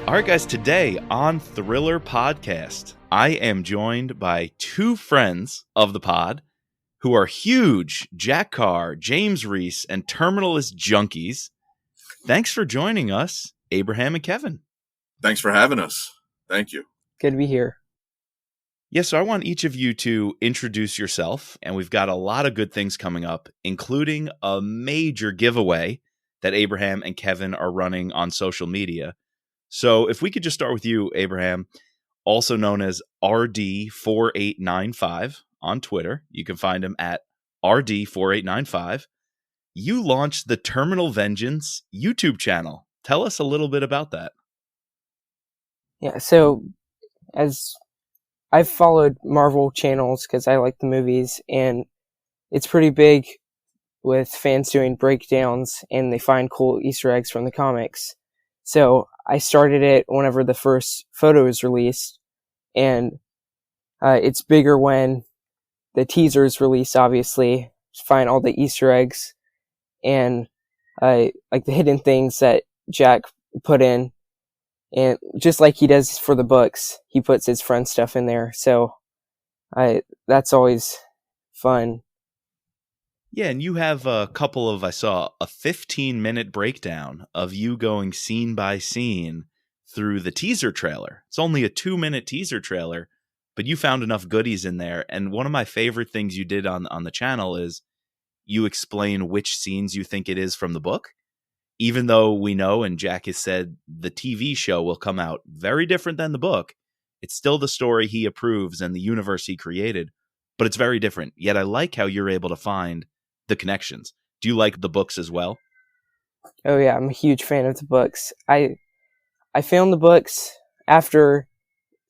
All right, guys, today on Thriller Podcast, I am joined by two friends of the pod who are huge Jack Carr, James Reese, and Terminalist junkies. Thanks for joining us, Abraham and Kevin. Thanks for having us. Thank you. Good to be here. Yes, so I want each of you to introduce yourself, and we've got a lot of good things coming up, including a major giveaway that Abraham and Kevin are running on social media. So if we could just start with you, Abraham, also known as RD4895 on Twitter. You can find him at RD4895. You launched the Terminal Vengeance YouTube channel. Tell us a little bit about that. Yeah, so as I've followed Marvel channels because I like the movies, and it's pretty big with fans doing breakdowns and they find cool Easter eggs from the comics. So I started it whenever the first photo is released, and it's bigger when the teaser is released, obviously. Find all the Easter eggs and like the hidden things that Jack put in. And just like he does for the books, he puts his friend stuff in there. So that's always fun. Yeah, and you have a couple of, I saw a 15-minute breakdown of you going scene by scene through the teaser trailer. It's only a 2-minute teaser trailer, but you found enough goodies in there. And one of my favorite things you did on the channel is you explain which scenes you think it is from the book. Even though we know, and Jack has said, the TV show will come out very different than the book, it's still the story he approves and the universe he created, but it's very different. Yet I like how you're able to find the connections. Do you like the books as well? Oh yeah, I'm a huge fan of the books. I found the books after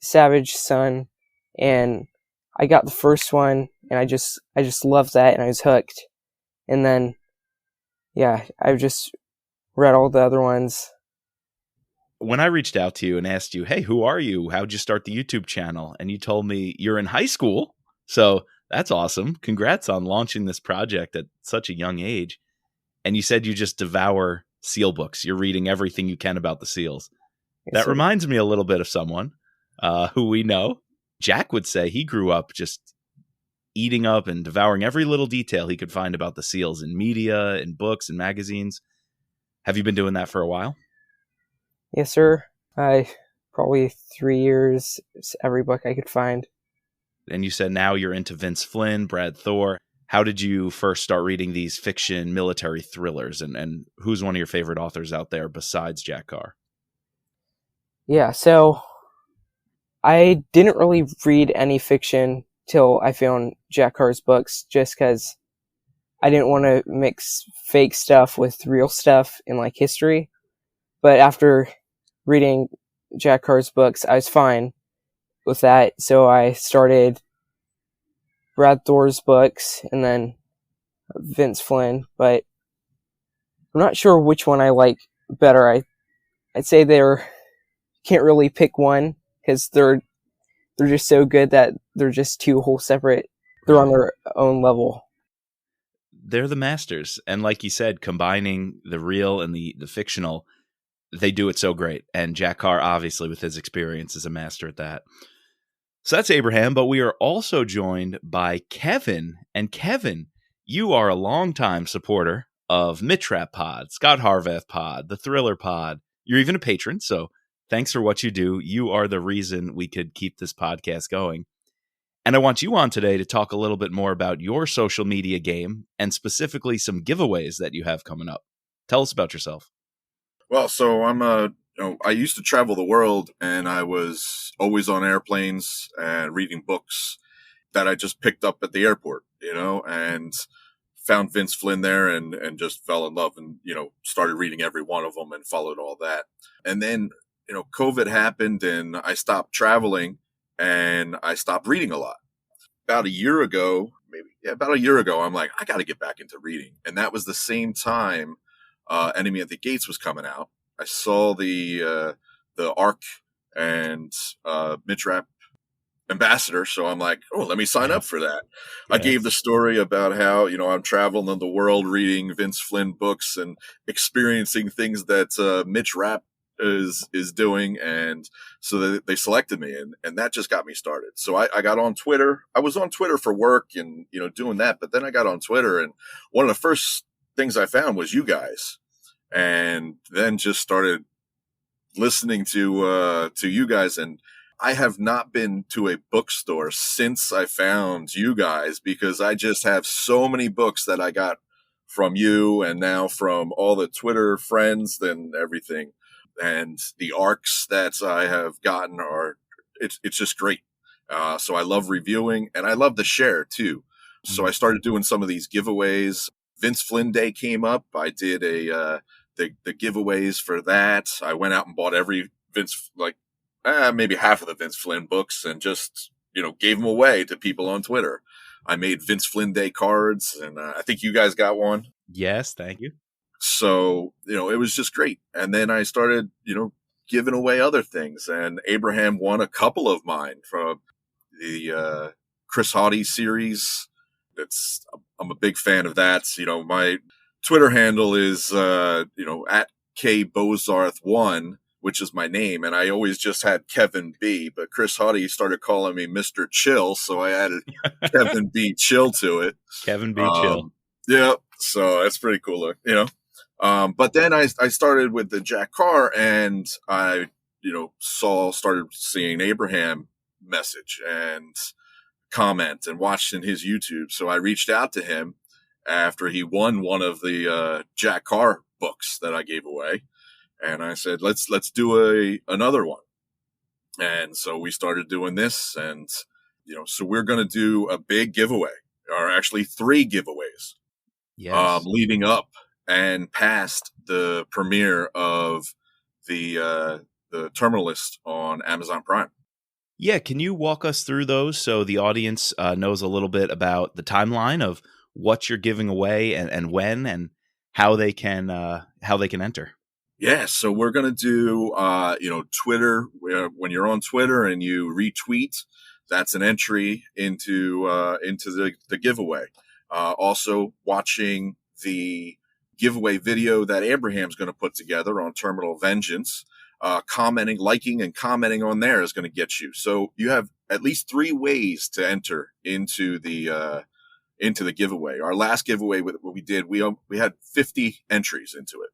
Savage Son, and I got the first one, and I just loved that, and I was hooked. And then, yeah, I've just read all the other ones. When I reached out to you and asked you, hey, who are you? How'd you start the YouTube channel? And you told me you're in high school. So that's awesome. Congrats on launching this project at such a young age. And you said you just devour seal books. You're reading everything you can about the seals. Yes, That sir. reminds me a little bit of someone who we know. Jack would say he grew up just eating up and devouring every little detail he could find about the seals in media, in books, and magazines. Have you been doing that for a while? Yes, sir. Probably 3 years, every book I could find. And you said now you're into Vince Flynn, Brad Thor. How did you first start reading these fiction military thrillers? And who's one of your favorite authors out there besides Jack Carr? Yeah, so I didn't really read any fiction till I found Jack Carr's books, just because I didn't want to mix fake stuff with real stuff in like history. But after reading Jack Carr's books, I was fine with that. So I started Brad Thor's books and then Vince Flynn, but I'm not sure which one I like better. I'd say can't really pick one because they're just so good that they're just two whole separate. They're on their own level. They're the masters. And like you said, combining the real and the fictional, they do it so great. And Jack Carr, obviously, with his experience, is a master at that. So that's Abraham, but we are also joined by Kevin. And Kevin, you are a longtime supporter of Mitrap Pod, Scott Harvath Pod, the Thriller Pod. You're even a patron, so thanks for what you do. You are the reason we could keep this podcast going. And I want you on today to talk a little bit more about your social media game and specifically some giveaways that you have coming up. Tell us about yourself. Well, so I used to travel the world, and I was always on airplanes and reading books that I just picked up at the airport, and found Vince Flynn there and just fell in love and, started reading every one of them and followed all that. And then, COVID happened and I stopped traveling and I stopped reading a lot. About a year ago, I'm like, I got to get back into reading. And that was the same time Enemy at the Gates was coming out. I saw the ARC and Mitrap ambassador, so I'm like, oh, let me sign up for that. Yes. I gave the story about how, I'm traveling in the world reading Vince Flynn books and experiencing things that Mitch Rapp is doing, and so they selected me, and that just got me started. So I got on Twitter. I was on Twitter for work and doing that, but then I got on Twitter, and one of the first things I found was you guys, and then just started listening to you guys. And I have not been to a bookstore since I found you guys, because I just have so many books that I got from you and now from all the Twitter friends and everything. And the arcs that I have gotten it's just great. So I love reviewing, and I love to share too. So I started doing some of these giveaways. Vince Flynn Day came up. I did the giveaways for that. I went out and bought every Vince, maybe half of the Vince Flynn books, and just, gave them away to people on Twitter. I made Vince Flynn Day cards, and I think you guys got one. Yes, thank you. So, it was just great. And then I started, giving away other things, and Abraham won a couple of mine from the Chris Haughty series. I'm a big fan of that. My Twitter handle is, at KBozarth1, which is my name. And I always just had Kevin B, but Chris Haughty started calling me Mr. Chill. So I added Kevin B Chill to it. Kevin B Chill. Yeah. So that's pretty cool, but then I started with the Jack Carr, and I, started seeing Abraham message and comment and watching his YouTube. So I reached out to him after he won one of the Jack Carr books that I gave away, and I said, let's do another one. And so we started doing this, and so we're going to do a big giveaway, or actually 3 giveaways, leading up and past the premiere of the Terminalist on Amazon Prime. Yeah, can you walk us through those so the audience knows a little bit about the timeline of what you're giving away and when, and how they can enter? Yeah, so we're gonna do Twitter. When you're on Twitter and you retweet, that's an entry into the giveaway. Also, watching the giveaway video that Abraham's going to put together on Terminal Vengeance, liking and commenting on there is going to get you. So you have at least 3 ways to enter into the giveaway. Our last giveaway, what we did, we had 50 entries into it.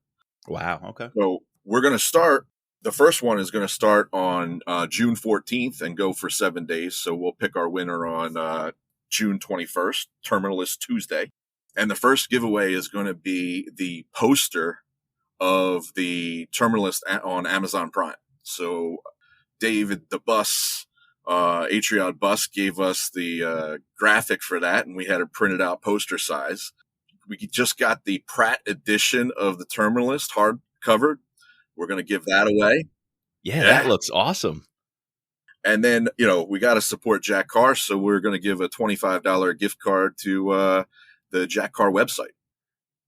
Wow. Okay. So we're going to start. The first one is going to start on June 14th and go for 7 days. So we'll pick our winner on June 21st, Terminalist Tuesday. And the first giveaway is going to be the poster of the Terminalist on Amazon Prime. So David the Bus, Atriod Bus, gave us the graphic for that, and we had it printed out poster size. We just got the Pratt edition of the Terminalist hardcover. We're going to give that away. Yeah, that looks awesome. And then, we got to support Jack Carr, so we're going to give a $25 gift card to the Jack Carr website.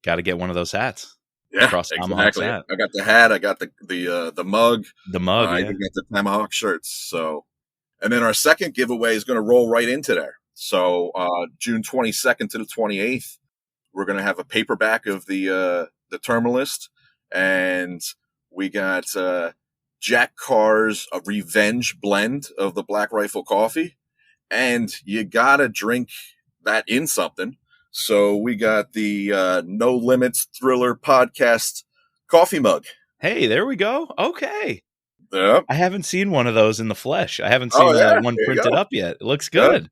Got to get one of those hats. Yeah, exactly. Hat. I got the hat. I got the mug. The mug. I even got the Tomahawk shirts. So, and then our second giveaway is going to roll right into there. So, June 22nd to the 28th, we're going to have a paperback of the Terminalist, and we got Jack Carr's a Revenge blend of the Black Rifle coffee, and you gotta drink that in something. So we got the No Limits Thriller podcast coffee mug. Hey, there we go. Okay. Yep. I haven't seen one of those in the flesh. I haven't seen one printed up yet. It looks good.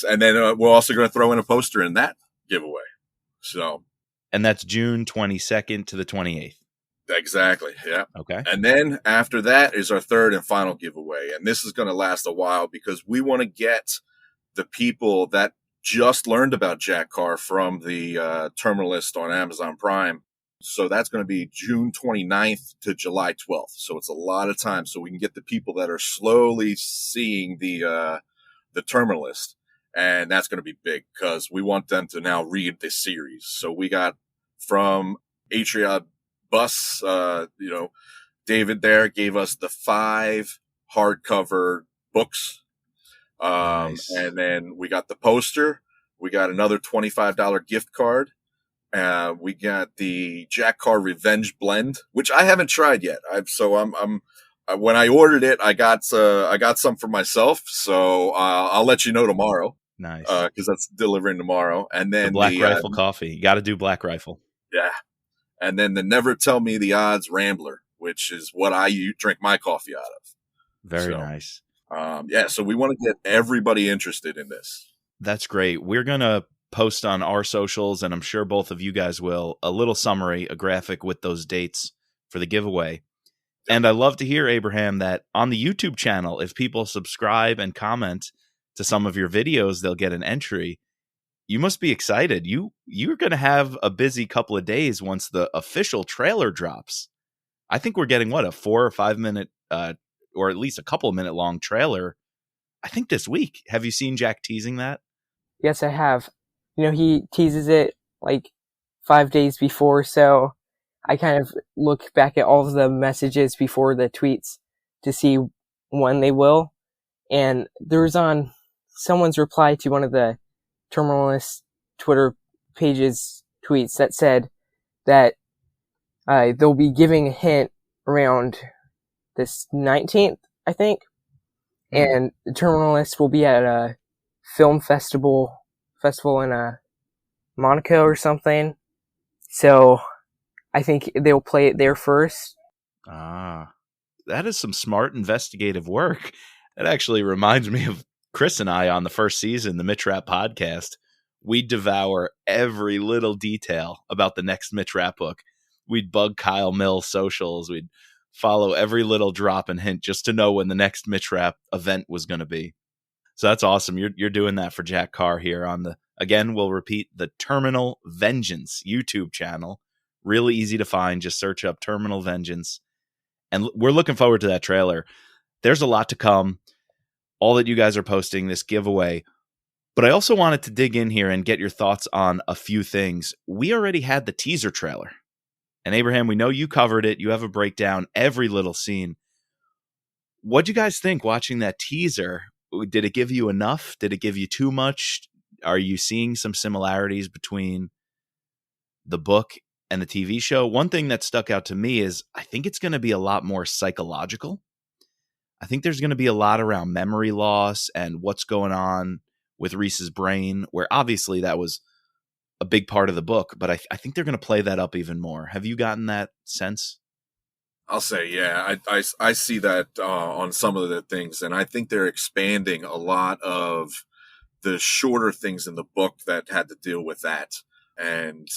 Yep. And then we're also going to throw in a poster in that giveaway. So, and that's June 22nd to the 28th. Exactly. Yeah. Okay. And then after that is our third and final giveaway. And this is going to last a while, because we want to get the people that just learned about Jack Carr from the Terminalist on Amazon Prime. So that's going to be June 29th to July 12th. So it's a lot of time. So we can get the people that are slowly seeing the Terminalist. And that's going to be big, because we want them to now read this series. So we got from Atriod Bus, David there gave us the 5 hardcover books. Nice. And then we got the poster. We got another $25 gift card. We got the Jack Carr Revenge Blend, which I haven't tried yet. When I ordered it, I got some for myself. So I'll let you know tomorrow. Nice. Because that's delivering tomorrow. And The then Black Rifle coffee. You got to do Black Rifle. yeah. And then the Never Tell Me the Odds Rambler, which is what I drink my coffee out of. Very nice. So we want to get everybody interested in this. That's great. We're going to post on our socials, and I'm sure both of you guys will, a little summary, a graphic with those dates for the giveaway. And I love to hear, Abraham, that on the YouTube channel, if people subscribe and comment to some of your videos, they'll get an entry. You must be excited. You're going to have a busy couple of days once the official trailer drops. I think we're getting, a 4 or 5 minute, or at least a couple of minute long trailer, I think this week. Have you seen Jack teasing that? Yes, I have. He teases it like 5 days before, so I kind of look back at all of the messages before the tweets to see when they will. And there was on someone's reply to one of the Terminalist Twitter page's tweets that said that they'll be giving a hint around this 19th, I think. And the Terminalist will be at a film festival in Monaco or something. So I think they'll play it there first. Ah, that is some smart investigative work. That actually reminds me of Chris and I on the first season, the Mitch Rapp podcast. We devour every little detail about the next Mitch Rapp book. We'd bug Kyle Mills' socials. We'd follow every little drop and hint just to know when the next Mitch Rapp event was going to be. So that's awesome. You're doing that for Jack Carr here on again, we'll repeat, the Terminal Vengeance YouTube channel. Really easy to find. Just search up Terminal Vengeance. And we're looking forward to that trailer. There's a lot to come. All that you guys are posting, this giveaway. But I also wanted to dig in here and get your thoughts on a few things. We already had the teaser trailer. And Abraham, we know you covered it. You have a breakdown, every little scene. What'd you guys think watching that teaser? Did it give you enough? Did it give you too much? Are you seeing some similarities between the book and the TV show? One thing that stuck out to me is I think it's going to be a lot more psychological. I think there's going to be a lot around memory loss and what's going on with Reese's brain, where obviously that was a big part of the book, but I think they're going to play that up even more. Have you gotten that sense? I'll say, yeah, I see that on some of the things, and I think they're expanding a lot of the shorter things in the book that had to deal with that. And,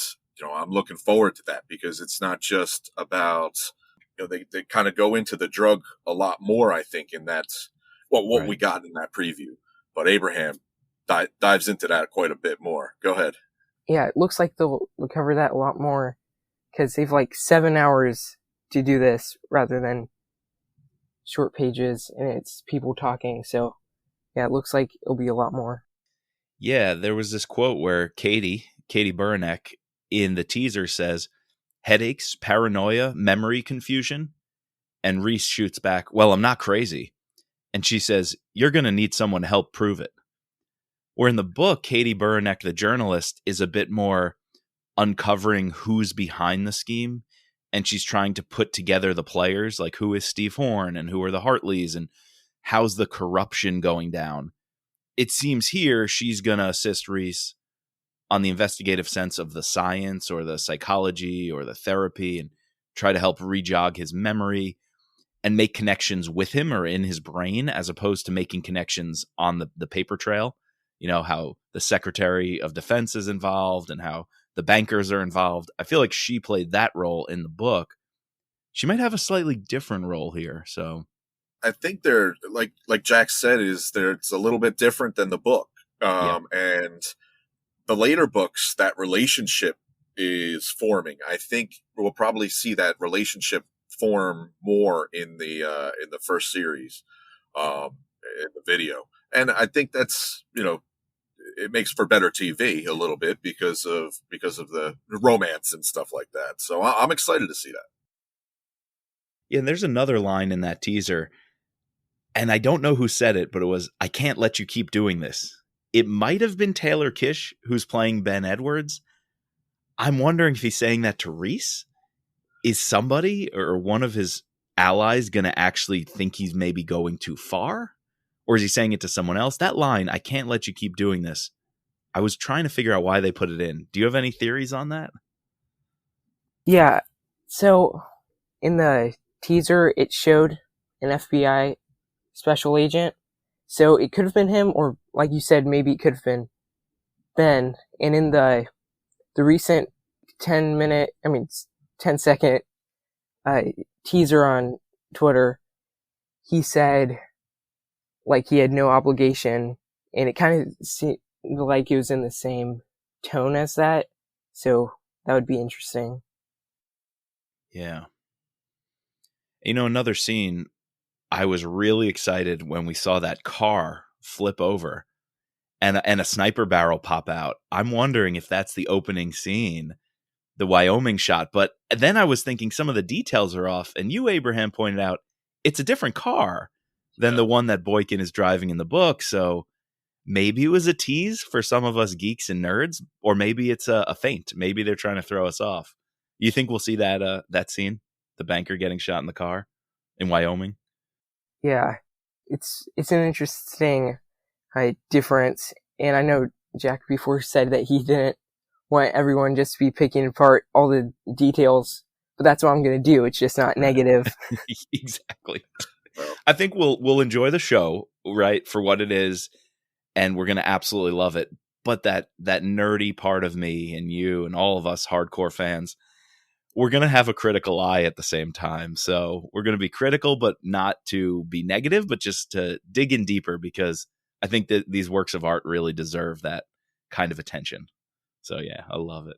I'm looking forward to that because it's not just about, they kind of go into the drug a lot more, I think, in that, what we got in that preview. But Abraham dives into that quite a bit more. Go ahead. Yeah, it looks like they'll cover that a lot more because they've 7 hours to do this rather than short pages and it's people talking. So yeah, it looks like it'll be a lot more. Yeah, there was this quote where Katie Beranek in the teaser says, headaches, paranoia, memory confusion. And Reese shoots back, well, I'm not crazy. And she says, you're going to need someone to help prove it. Where in the book, Katie Beranek, the journalist, is a bit more uncovering who's behind the scheme. And she's trying to put together the players, like who is Steve Horn and who are the Hartleys and how's the corruption going down. It seems here she's going to assist Reese on the investigative sense of the science or the psychology or the therapy and try to help rejog his memory and make connections with him or in his brain as opposed to making connections on the paper trail. How the Secretary of Defense is involved and how the bankers are involved. I feel like she played that role in the book. She might have a slightly different role here. So I think they're like Jack said, it's a little bit different than the book. And the later books, that relationship is forming. I think we'll probably see that relationship form more in the first series, in the video. And I think that's, it makes for better TV a little bit because of the romance and stuff like that. So I'm excited to see that. Yeah, and there's another line in that teaser, and I don't know who said it, but it was, I can't let you keep doing this. It might have been Taylor Kish who's playing Ben Edwards. I'm wondering if he's saying that to Reese. Is somebody or one of his allies going to actually think he's maybe going too far? Or is he saying it to someone else? That line, I can't let you keep doing this. I was trying to figure out why they put it in. Do you have any theories on that? Yeah. So in the teaser, it showed an FBI special agent. So it could have been him, or like you said, maybe it could have been Ben. And in the recent 10-second teaser on Twitter, he said like he had no obligation, and it kind of seemed like it was in the same tone as that. So that would be interesting. Yeah. Another scene, I was really excited when we saw that car flip over and a sniper barrel pop out. I'm wondering if that's the opening scene, the Wyoming shot. But then I was thinking some of the details are off. And you, Abraham, pointed out it's a different car than the one that Boykin is driving in the book. So maybe it was a tease for some of us geeks and nerds, or maybe it's a feint. Maybe they're trying to throw us off. You think we'll see that scene, the banker getting shot in the car in Wyoming? Yeah, it's an interesting difference, and I know Jack before said that he didn't want everyone just to be picking apart all the details, but that's what I'm going to do. It's just not negative. Exactly. I think we'll enjoy the show, right, for what it is, and we're going to absolutely love it. But that nerdy part of me and you and all of us hardcore fans, we're going to have a critical eye at the same time. So we're going to be critical, but not to be negative, but just to dig in deeper, because I think that these works of art really deserve that kind of attention. So yeah, I love it.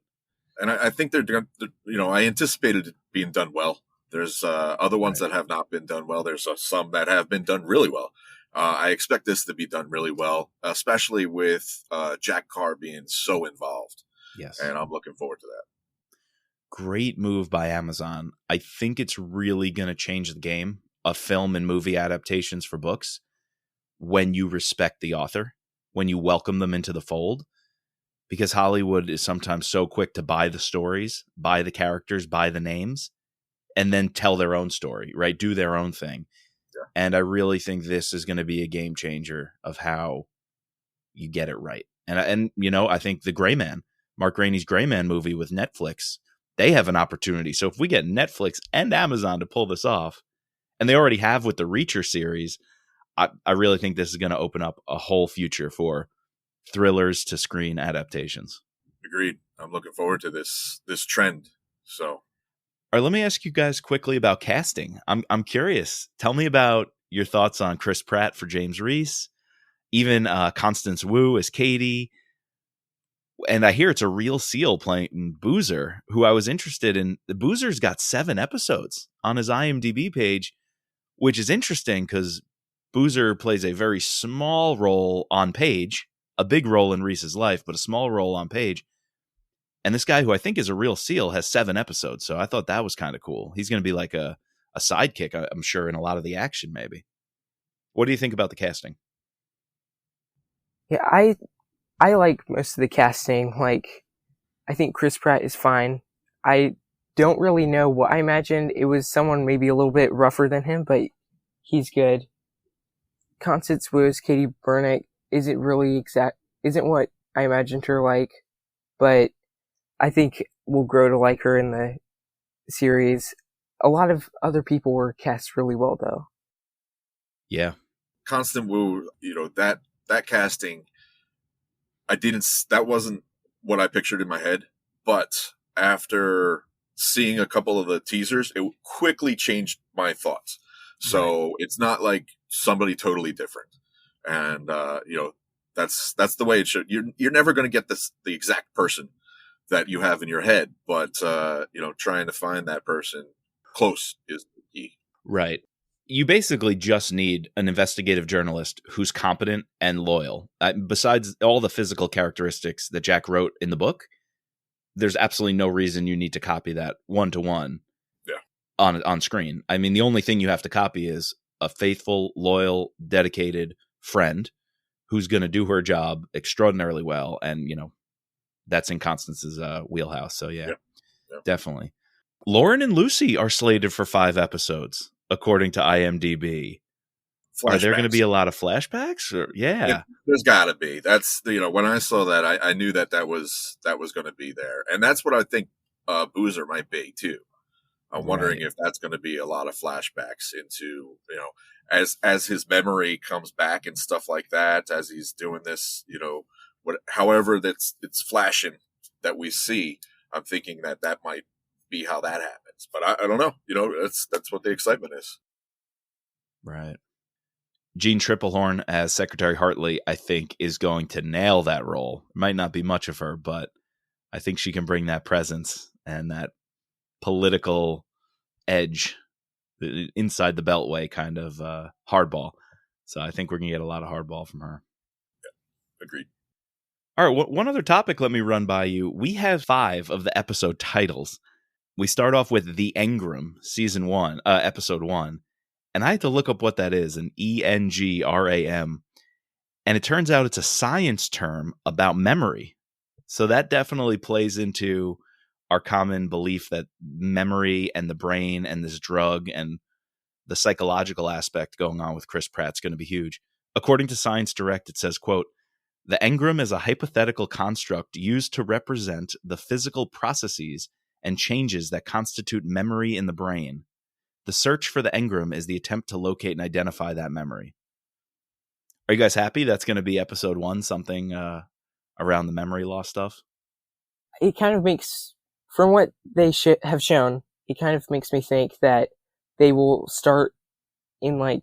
And I think I anticipated it being done well. There's other ones that have not been done well. There's some that have been done really well. I expect this to be done really well, especially with Jack Carr being so involved. Yes. And I'm looking forward to that. Great move by Amazon. I think it's really going to change the game of film and movie adaptations for books when you respect the author, when you welcome them into the fold, because Hollywood is sometimes so quick to buy the stories, buy the characters, buy the names, and then tell their own story, right? Do their own thing. Yeah. And I really think this is going to be a game changer of how you get it right. And I think the Gray Man, Mark Rainey's Gray Man movie with Netflix, they have an opportunity. So if we get Netflix and Amazon to pull this off, and they already have with the Reacher series, I really think this is going to open up a whole future for thrillers to screen adaptations. Agreed. I'm looking forward to this trend. So, all right, let me ask you guys quickly about casting. I'm curious. Tell me about your thoughts on Chris Pratt for James Reese, even Constance Wu as Katie. And I hear it's a real SEAL playing Boozer, who I was interested in. The Boozer's got 7 episodes on his IMDb page, which is interesting because Boozer plays a very small role on page, a big role in Reese's life, but a small role on page. And this guy, who I think is a real SEAL, has 7 episodes. So I thought that was kind of cool. He's going to be like a sidekick, I'm sure, in a lot of the action, maybe. What do you think about the casting? Yeah, I like most of the casting. Like, I think Chris Pratt is fine. I don't really know what I imagined. It was someone maybe a little bit rougher than him, but he's good. Constance Wu, Katie Burnick, isn't what I imagined her like, but I think we'll grow to like her in the series. A lot of other people were cast really well, though. Yeah. Constance Wu, that casting, that wasn't what I pictured in my head, but after seeing a couple of the teasers, it quickly changed my thoughts. So It's not like somebody totally different. And, that's the way it should. You're never going to get the exact person that you have in your head, but, trying to find that person close is the key. Right. You basically just need an investigative journalist who's competent and loyal. Besides all the physical characteristics that Jack wrote in the book, there's absolutely no reason you need to copy that one-to-one on screen. I mean, the only thing you have to copy is a faithful, loyal, dedicated friend who's going to do her job extraordinarily well and, that's in Constance's wheelhouse. So yeah, Yeah. definitely. Lauren and Lucy are slated for 5 episodes, according to IMDb. Are there going to be a lot of flashbacks? Or There's got to be. That's when I saw that, I knew that was going to be there, and that's what I think Boozer might be too. I'm wondering if that's going to be a lot of flashbacks into as his memory comes back and stuff like that, as he's doing this, however it's flashing that we see. I'm thinking that might be how that happens, but I don't know. That's what the excitement is. Right. Jean Triplehorn as Secretary Hartley, I think, is going to nail that role. It might not be much of her, but I think she can bring that presence and that political edge inside the beltway kind of hardball. So I think we're going to get a lot of hardball from her. Yeah, agreed. All right, one other topic let me run by you. We have 5 of the episode titles. We start off with The Engram, Season 1, Episode 1. And I had to look up what that is, an ENGRAM. And it turns out it's a science term about memory. So that definitely plays into our common belief that memory and the brain and this drug and the psychological aspect going on with Chris Pratt's going to be huge. According to Science Direct, it says, quote, "The engram is a hypothetical construct used to represent the physical processes and changes that constitute memory in the brain. The search for the engram is the attempt to locate and identify that memory." Are you guys happy that's going to be episode 1, something around the memory loss stuff? It kind of makes, from what they have shown, it kind of makes me think that they will start in like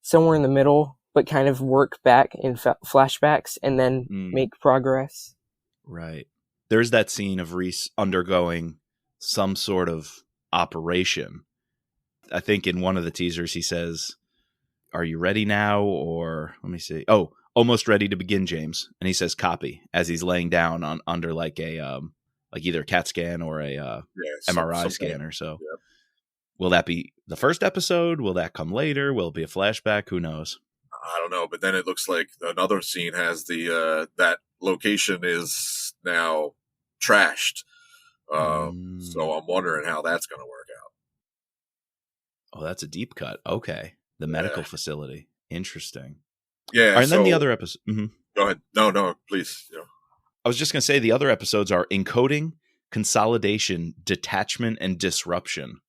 somewhere in the middle, but kind of work back in flashbacks and then make progress. Right. There's that scene of Reese undergoing some sort of operation. I think in one of the teasers he says, "Are you ready now?" Or let me see. Oh, "Almost ready to begin, James." And he says "copy" as he's laying down under like a like either a CAT scan or a MRI scanner. So will that be the first episode? Will that come later? Will it be a flashback? Who knows? I don't know. But then it looks like another scene has the that location is now trashed. So I'm wondering how that's going to work out. Oh, that's a deep cut. Okay. The medical facility. Interesting. Yeah. Right, and then the other episode. Mm-hmm. Go ahead. No, please. I was just going to say the other episodes are encoding, consolidation, detachment, and disruption.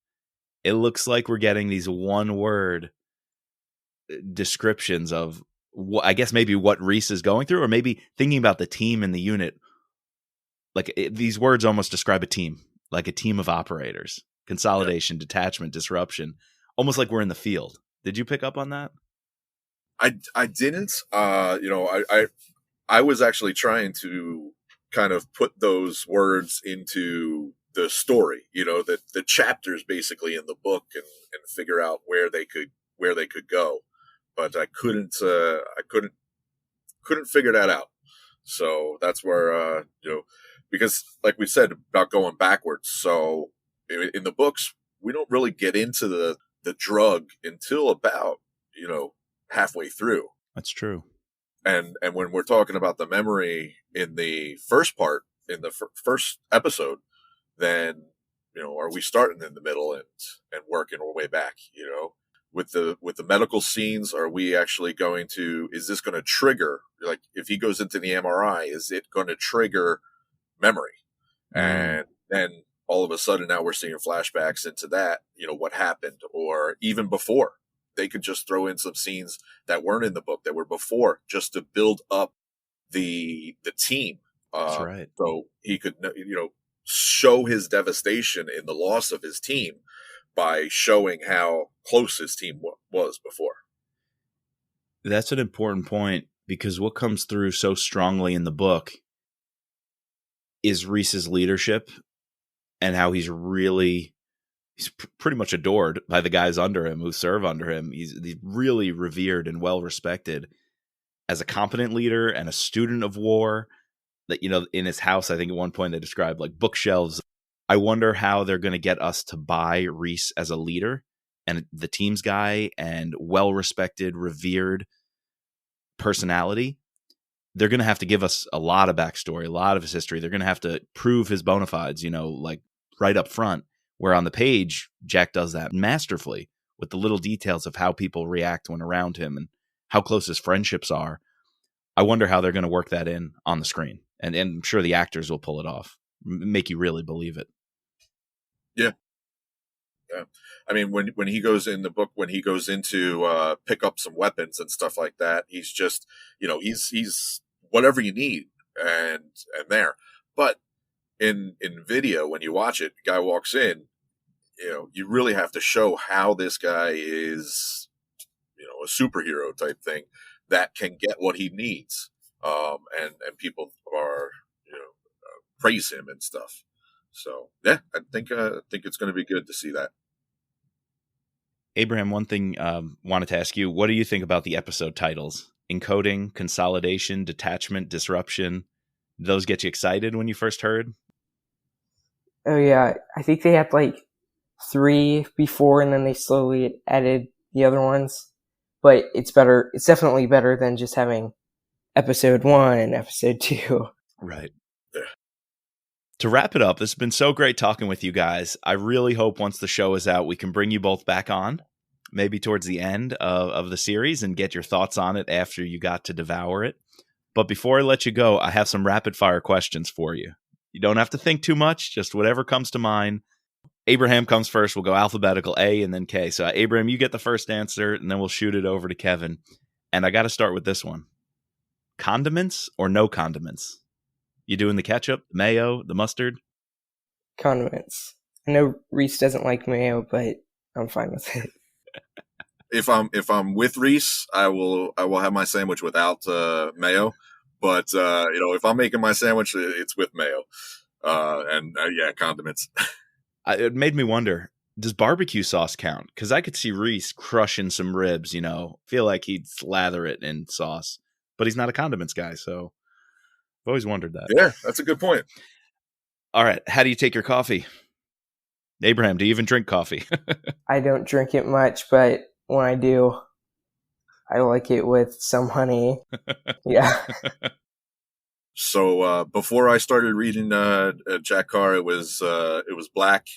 It looks like we're getting these one-word descriptions of, I guess, maybe what Reese is going through, or maybe thinking about the team and the unit. Like these words almost describe a team, like a team of operators. Consolidation, detachment, disruption. Almost like we're in the field. Did you pick up on that? I didn't. I was actually trying to kind of put those words into the story, the chapters basically in the book, and figure out where they could go, but I couldn't figure that out. So that's where because like we said about going backwards. So in the books, we don't really get into the drug until about halfway through. That's true. And when we're talking about the memory in the first part, in the first episode, then are we starting in the middle and working our way back? With the medical scenes, are we actually going to? Is this going to trigger? Like if he goes into the MRI, is it going to trigger memory? And then all of a sudden now we're seeing flashbacks into that. What happened, or even before. They could just throw in some scenes that weren't in the book, that were before, just to build up the team. That's right. So he could, show his devastation in the loss of his team by showing how close his team was before. That's an important point, because what comes through so strongly in the book is Reese's leadership and how he's pretty much adored by the guys under him who serve under him. He's really revered and well respected as a competent leader and a student of war. That, in his house, I think at one point they described like bookshelves. I wonder how they're going to get us to buy Reese as a leader and the team's guy and well respected, revered personality they're going to have to give us a lot of backstory, a lot of his history. They're going to have to prove his bona fides, like right up front, where on the page, Jack does that masterfully with the little details of how people react when around him and how close his friendships are. I wonder how they're going to work that in on the screen. And I'm sure the actors will pull it off, make you really believe it. Yeah. Yeah. I mean, when he goes in the book, when he goes into pick up some weapons and stuff like that, he's just, he's whatever you need and there. But in video, when you watch it, the guy walks in, you really have to show how this guy is, a superhero type thing that can get what he needs. And people are, praise him and stuff. So yeah, I think it's going to be good to see that. Abraham, one thing wanted to ask you, what do you think about the episode titles? Encoding, consolidation, detachment, disruption. Did those get you excited when you first heard? Oh yeah, I think they had like 3 before, and then they slowly added the other ones. But it's better. It's definitely better than just having episode 1 and episode 2. Right. To wrap it up, this has been so great talking with you guys. I really hope once the show is out, we can bring you both back on, maybe towards the end of the series, and get your thoughts on it after you got to devour it. But before I let you go, I have some rapid fire questions for you. You don't have to think too much, just whatever comes to mind. Abraham comes first. We'll go alphabetical, A and then K. So Abraham, you get the first answer, and then we'll shoot it over to Kevin. And I got to start with this one. Condiments or no condiments? You doing the ketchup, the mayo, the mustard? Condiments. I know Reese doesn't like mayo, but I'm fine with it. If I'm with Reese, I will have my sandwich without mayo. But if I'm making my sandwich, it's with mayo. Yeah, condiments. It made me wonder, does barbecue sauce count? Because I could see Reese crushing some ribs, feel like he'd slather it in sauce. But he's not a condiments guy, so I've always wondered that. Yeah, that's a good point. All right, how do you take your coffee? Abraham, do you even drink coffee? I don't drink it much, but when I do, I like it with some honey. Yeah. So before I started reading Jack Carr, it was black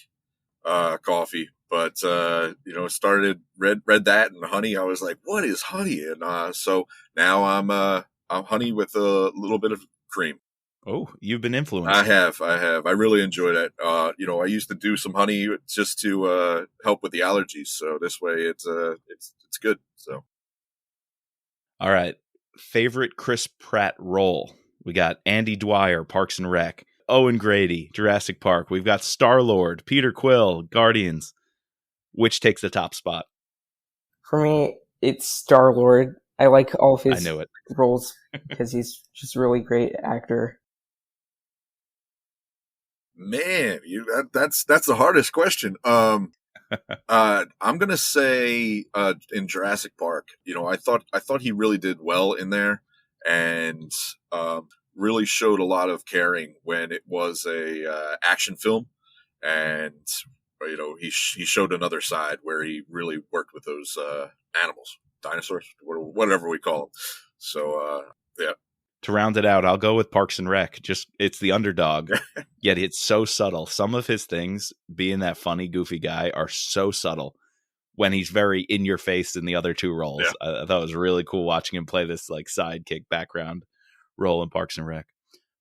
coffee, but started read that and honey. I was like, what is honey? And so now I'm honey with a little bit of cream. Oh, you've been influenced. I have. I really enjoy that. I used to do some honey just to help with the allergies. So this way it's good. So. All right. Favorite Chris Pratt role? We got Andy Dwyer, Parks and Rec, Owen Grady, Jurassic Park. We've got Star-Lord, Peter Quill, Guardians. Which takes the top spot? For me, it's Star-Lord. I like all of his roles because he's just a really great actor. Man, that's the hardest question. I'm gonna say in Jurassic Park. I thought he really did well in there, and really showed a lot of caring when it was a action film, and he showed another side where he really worked with those animals, dinosaurs, whatever we call them. So yeah. To round it out, I'll go with Parks and Rec. It's the underdog, yet it's so subtle. Some of his things, being that funny, goofy guy, are so subtle when he's very in your face in the other two roles. Yeah. I thought it was really cool watching him play this like sidekick background role in Parks and Rec.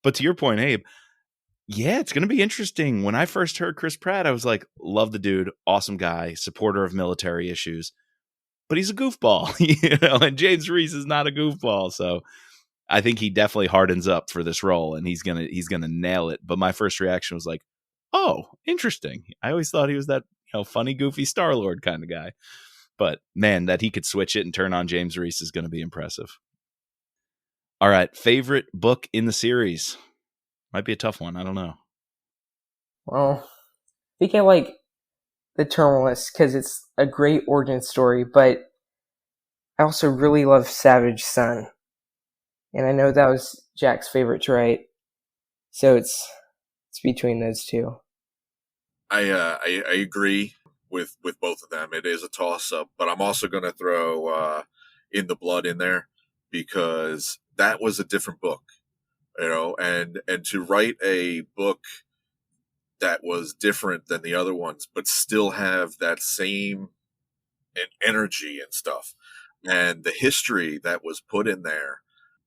But to your point, Abe, yeah, it's going to be interesting. When I first heard Chris Pratt, I was like, love the dude, awesome guy, supporter of military issues, but he's a goofball, and James Reese is not a goofball, so I think he definitely hardens up for this role, and he's gonna nail it. But my first reaction was like, "Oh, interesting." I always thought he was that funny, goofy Star-Lord kind of guy. But man, that he could switch it and turn on James Reese is going to be impressive. All right, favorite book in the series might be a tough one. I don't know. Well, I think I like The Terminalist because it's a great origin story, but I also really love Savage Son. And I know that was Jack's favorite to write, so it's between those two. I agree with both of them. It is a toss up, but I'm also going to throw In the Blood in there because that was a different book, and to write a book that was different than the other ones, but still have that same energy and stuff, and the history that was put in there.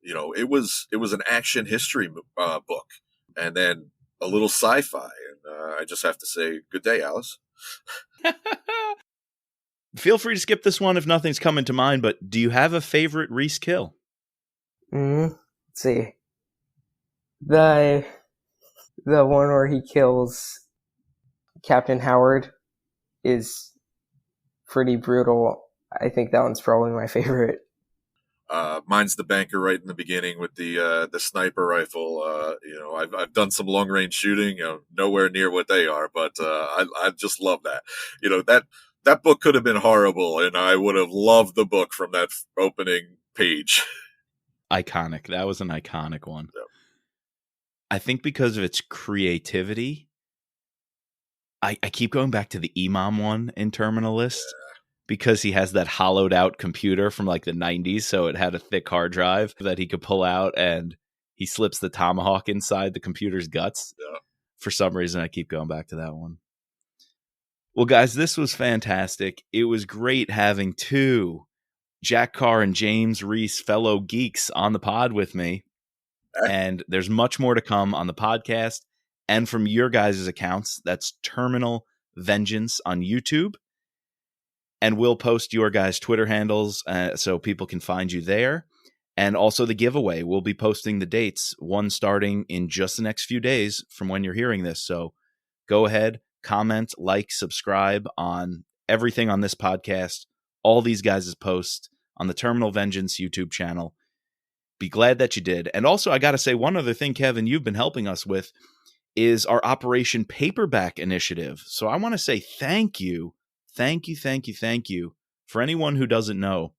It was an action history book, and then a little sci-fi. And I just have to say, good day, Alice. Feel free to skip this one if nothing's coming to mind, but do you have a favorite Reese kill? Let's see. The one where he kills Captain Howard is pretty brutal. I think that one's probably my favorite. Mine's the banker right in the beginning with the sniper rifle. I've done some long range shooting, nowhere near what they are, but I just love that. That book could have been horrible, and I would have loved the book from that opening page. Iconic. That was an iconic one. Yep. I think because of its creativity, I keep going back to the Imam one in Terminal List, because he has that hollowed out computer from like the 90s, so it had a thick hard drive that he could pull out, and he slips the tomahawk inside the computer's guts. Yeah. For some reason, I keep going back to that one. Well, guys, this was fantastic. It was great having two Jack Carr and James Reese fellow geeks on the pod with me. And there's much more to come on the podcast and from your guys' accounts. That's Terminal Vengeance on YouTube. And we'll post your guys' Twitter handles so people can find you there. And also the giveaway. We'll be posting the dates, one starting in just the next few days from when you're hearing this. So go ahead, comment, like, subscribe on everything on this podcast, all these guys' posts on the Terminal Vengeance YouTube channel. Be glad that you did. And also, I got to say one other thing, Kevin, you've been helping us with is our Operation Paperback initiative. So I want to say thank you. Thank you. For anyone who doesn't know,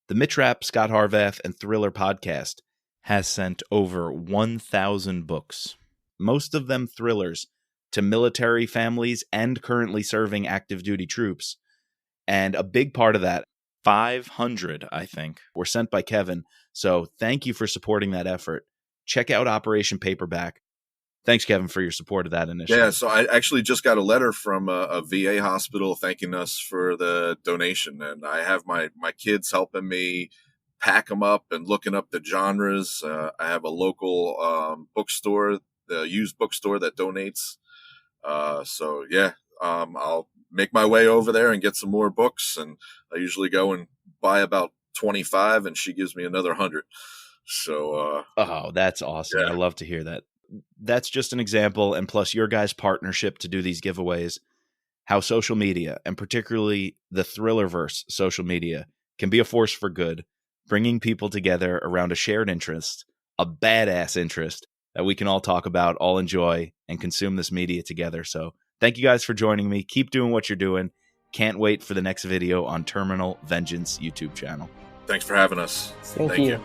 the Mitch Rapp, Scott Harvath, and Thriller podcast has sent over 1,000 books, most of them thrillers, to military families and currently serving active duty troops. And a big part of that, 500, I think, were sent by Kevin. So thank you for supporting that effort. Check out Operation Paperback. Thanks, Kevin, for your support of that initiative. Yeah, so I actually just got a letter from a VA hospital thanking us for the donation. And I have my kids helping me pack them up and looking up the genres. I have a local bookstore, the used bookstore that donates. So, yeah, I'll make my way over there and get some more books. And I usually go and buy about 25, and she gives me another 100. So, oh, that's awesome. Yeah. I love to hear that. That's just an example, and plus your guys' partnership to do these giveaways, how social media, and particularly the Thrillerverse social media, can be a force for good, bringing people together around a shared interest, a badass interest that we can all talk about, all enjoy, and consume this media together. So thank you guys for joining me. Keep doing what you're doing. Can't wait for the next video on Terminal Vengeance YouTube channel. Thanks for having us. Thank you.